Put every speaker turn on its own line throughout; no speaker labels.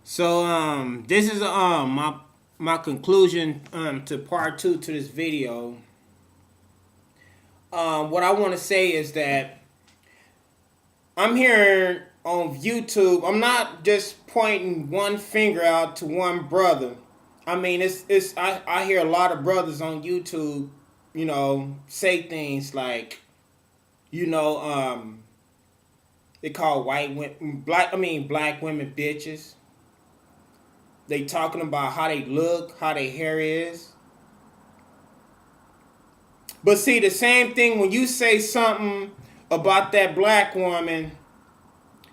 So this is my conclusion to part two to this video. What I want to say is that I'm here on YouTube. I'm not just pointing one finger out to one brother. I mean, I hear a lot of brothers on YouTube, say things like, you know, they call black women bitches. They talking about how they look, how their hair is. But see, the same thing when you say something about that black woman,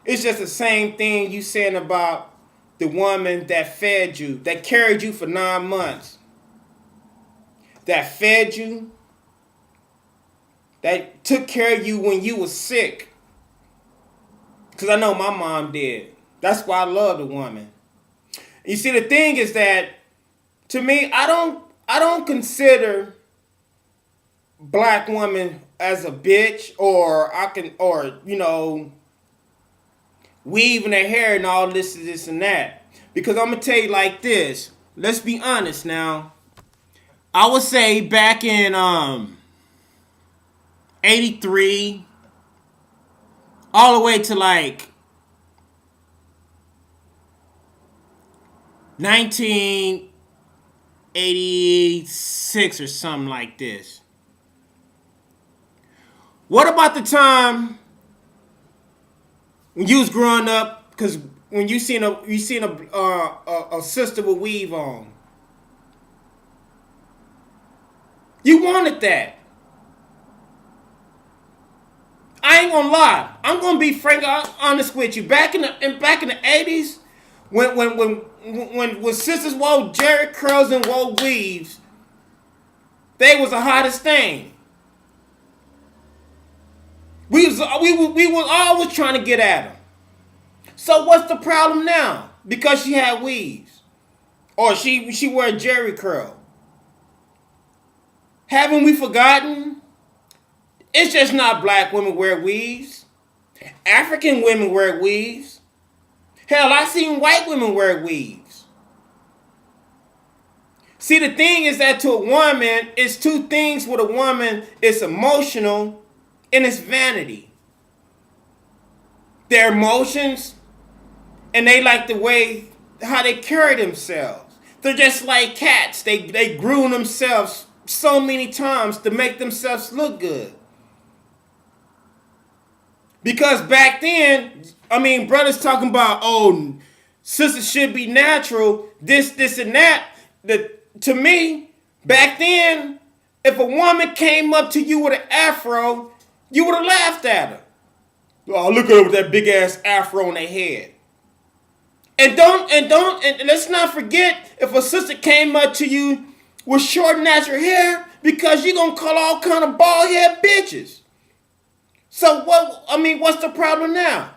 it's just the same thing you saying about the woman that fed you, that carried you for 9 months, that fed you, that took care of you when you was sick. Because I know my mom did. That's why I love the woman. You see, the thing is that, to me, I don't consider black woman as a bitch, or weaving her hair and all this and that. Because I'm gonna tell you like this. Let's be honest now. I would say back in 83, all the way to like 1986 or something like this. What about the time when you was growing up? Because when you seen a sister with weave on, you wanted that. I ain't gonna lie. I'm gonna be frank, honest with you. Back in the 80s, when sisters wore Jerry curls and wore weaves, they was the hottest thing. We was always trying to get at them. So what's the problem now? Because she had weaves, or she wear a Jerry curl. Haven't we forgotten? It's just not black women wear weaves. African women wear weaves. Hell, I seen white women wear weaves. See, the thing is that to a woman, it's two things with a woman. It's emotional and it's vanity. Their emotions, and they like the way how they carry themselves. They're just like cats. They groom themselves so many times to make themselves look good. Because back then, brothers talking about, sisters should be natural, this, and that. To me, back then, if a woman came up to you with an afro, you would have laughed at her. Oh, look at her with that big ass afro on their head. And let's not forget, if a sister came up to you with short natural hair, because you're gonna call all kind of bald head bitches. So what's the problem now?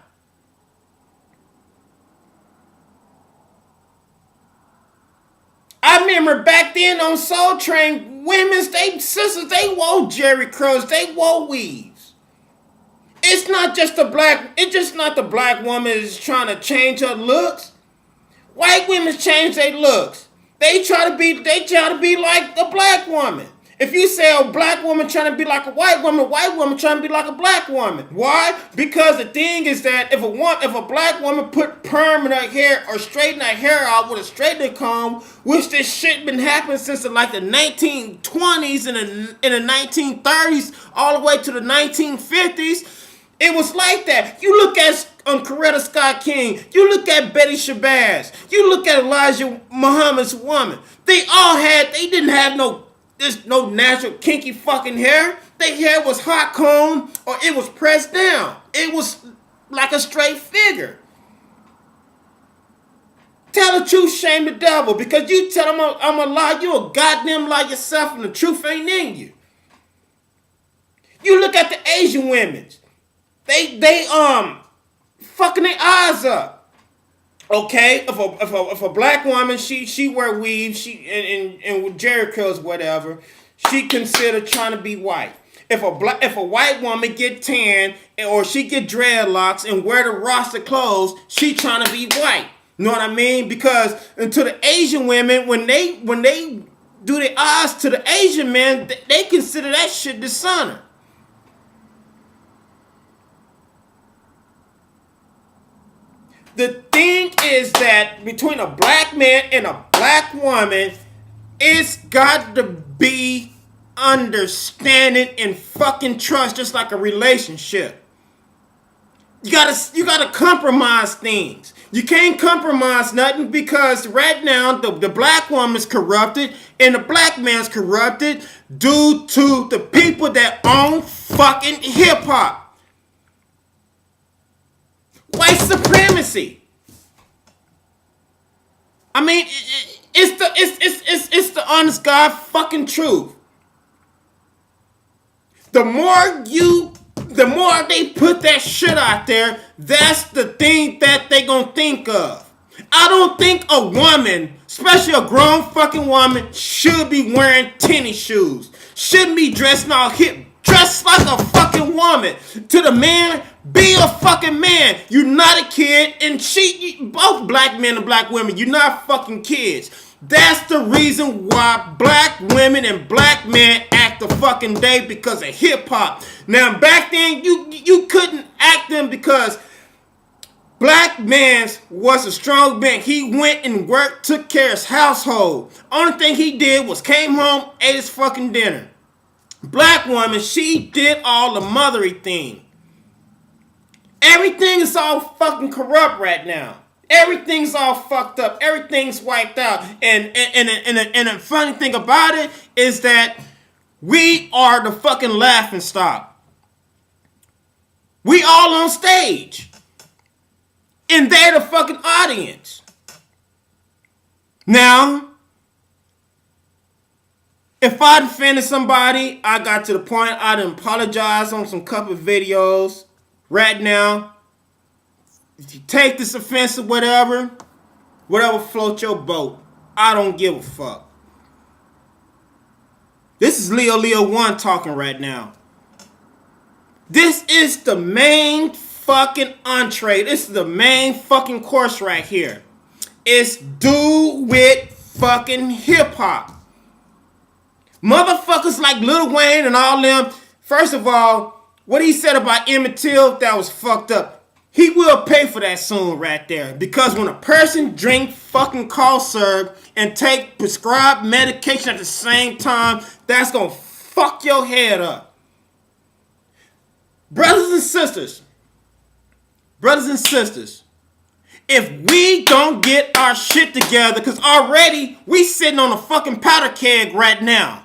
I remember back then on Soul Train, sisters, they wore Jerry curls, they wore weaves. It's just not the black woman is trying to change her looks. White women change their looks. They try to be like the black woman. If you say a black woman trying to be like a white woman trying to be like a black woman. Why? Because the thing is that if a black woman put perm in her hair or straighten her hair out with a straightening comb, which this shit been happening since the 1920s and in the 1930s all the way to the 1950s, it was like that. You look at Coretta Scott King, you look at Betty Shabazz, you look at Elijah Muhammad's woman. They didn't have no natural kinky fucking hair. Their hair was hot comb or it was pressed down. It was like a straight figure. Tell the truth, shame the devil. Because you tell them I'm a lie, you a goddamn lie yourself and the truth ain't in you. You look at the Asian women. They fucking their eyes up. Okay, if a black woman she wear weaves, and with Jerry curls, whatever, she considered trying to be white. If a white woman get tan or she get dreadlocks and wear the Rasta clothes, she trying to be white. You know what I mean? Because and to the Asian women, when they do their eyes to the Asian men, they consider that shit dishonor. The thing is that between a black man and a black woman, it's got to be understanding and fucking trust, just like a relationship. You gotta compromise things. You can't compromise nothing because right now the black woman's corrupted and the black man's corrupted due to the people that own fucking hip hop. White supremacy. I mean, it's the honest God fucking truth. The more they put that shit out there, that's the thing that they gonna think of. I don't think a woman, especially a grown fucking woman, should be wearing tennis shoes. Shouldn't be dressing all hip. Dress like a fucking woman. To the man, be a fucking man. You're not a kid, and both black men and black women, you're not fucking kids. That's the reason why black women and black men act the fucking day because of hip hop. Now back then you couldn't act them because black man was a strong man. He went and worked, took care of his household. Only thing he did was came home, ate his fucking dinner. Black woman, she did all the mothery thing. Everything is all fucking corrupt right now. Everything's all fucked up. Everything's wiped out. And the funny thing about it is that we are the fucking laughing stock. We all on stage. And they're the fucking audience. Now, if I offended somebody, I got to the point I done apologize on some couple videos. Right now, if you take this offense or whatever floats your boat. I don't give a fuck. This is Leo 1 talking right now. This is the main fucking entree. This is the main fucking course right here. It's do with fucking hip hop. Motherfuckers like Lil Wayne and all them. First of all, what he said about Emmett Till, that was fucked up. He will pay for that soon right there. Because when a person drink fucking cough syrup and take prescribed medication at the same time, that's gonna fuck your head up. Brothers and sisters, if we don't get our shit together, because already we sitting on a fucking powder keg right now.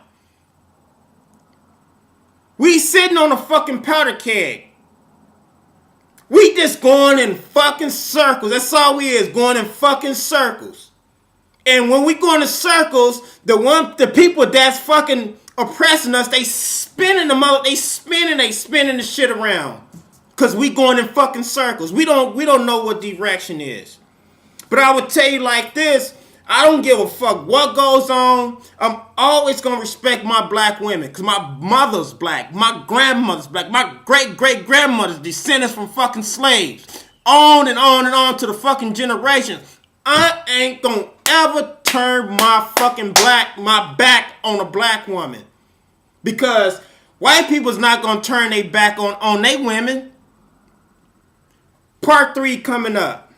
We sitting on a fucking powder keg. We just going in fucking circles. That's all we is, going in fucking circles. And when we go in circles, the people that's fucking oppressing us, they spinning the shit around. Cause we going in fucking circles. We don't know what direction is. But I would tell you like this, I don't give a fuck what goes on. I'm always gonna respect my black women. Cause my mother's black, my grandmother's black, my great-great-grandmother's descendants from fucking slaves. On and on and on to the fucking generations. I ain't gonna ever turn my back on a black woman. Because white people's not gonna turn their back on their women. Part 3 coming up.